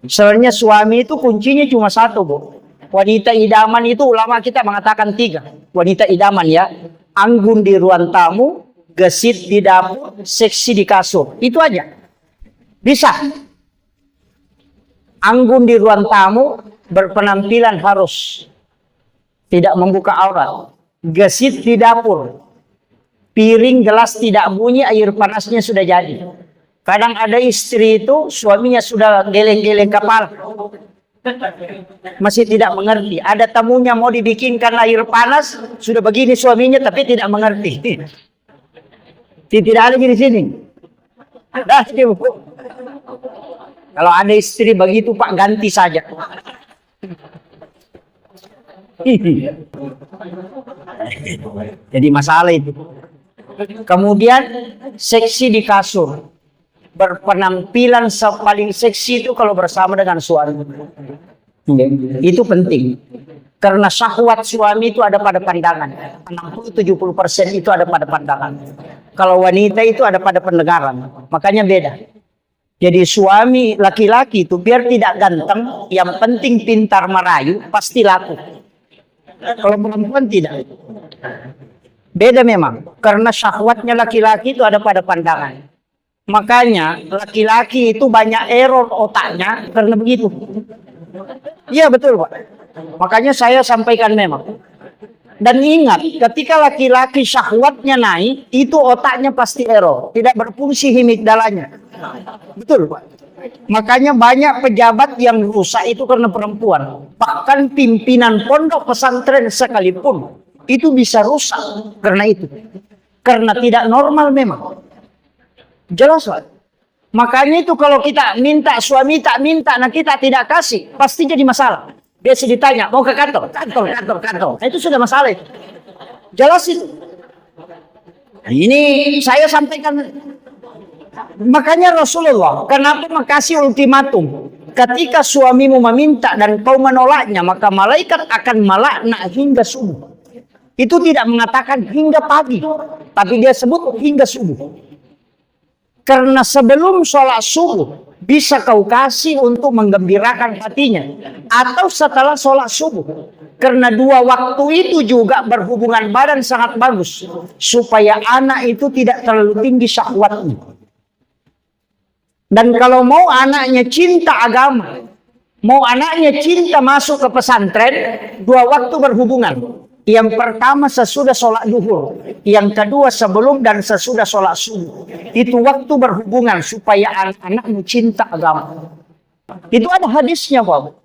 Sebenarnya suami itu kuncinya cuma satu, Bu. Wanita idaman itu ulama kita mengatakan 3. Wanita idaman ya. Anggun di ruang tamu, gesit di dapur, seksi di kasur. Itu aja. Bisa. Anggun di ruang tamu, berpenampilan harus tidak membuka aurat. Gesit di dapur. Piring gelas tidak bunyi, air panasnya sudah jadi. Kadang ada istri itu suaminya sudah geleng-geleng kepala, masih tidak mengerti. Ada tamunya mau dibikinkan air panas, sudah begini suaminya tapi tidak mengerti. Tidak ada di sini. Kalau ada istri begitu Pak, ganti saja. Jadi masalah itu. Kemudian seksi di kasur. Berpenampilan paling seksi itu kalau bersama dengan suami. Itu penting. Karena syahwat suami itu ada pada pandangan. 60-70% itu ada pada pandangan. Kalau wanita itu ada pada pendengaran. Makanya beda. Jadi suami laki-laki itu biar tidak ganteng, yang penting pintar merayu, pasti laku. Kalau perempuan tidak. Beda memang. Karena syahwatnya laki-laki itu ada pada pandangan. Makanya laki-laki itu banyak error otaknya karena begitu. Iya betul Pak. Makanya saya sampaikan memang. Dan ingat, ketika laki-laki syahwatnya naik, itu otaknya pasti error. Tidak berfungsi himigdalanya. Betul Pak. Makanya banyak pejabat yang rusak itu karena perempuan. Bahkan pimpinan pondok pesantren sekalipun itu bisa rusak karena itu. Karena tidak normal memang. Jelas Pak. Makanya itu kalau kita minta, suami tak minta, nah kita tidak kasih, pasti jadi masalah. Biasa ditanya, mau ke kantor? Kantor. Nah, itu sudah masalah itu. Jelas itu. Nah, ini saya sampaikan. Makanya Rasulullah, kenapa kasih ultimatum? Ketika suamimu meminta dan kau menolaknya, maka malaikat akan melaknat hingga subuh. Itu tidak mengatakan hingga pagi, tapi dia sebut hingga subuh. Karena sebelum sholat subuh bisa kau kasih untuk menggembirakan hatinya. Atau setelah sholat subuh. Karena 2 waktu itu juga berhubungan badan sangat bagus. Supaya anak itu tidak terlalu tinggi syahwatnya. Dan kalau mau anaknya cinta agama. Mau anaknya cinta masuk ke pesantren. 2 waktu berhubungan. Yang pertama sesudah sholat duhur. Yang kedua sebelum dan sesudah sholat subuh. Itu waktu berhubungan supaya anak-anakmu cinta agama. Itu ada hadisnya Pak.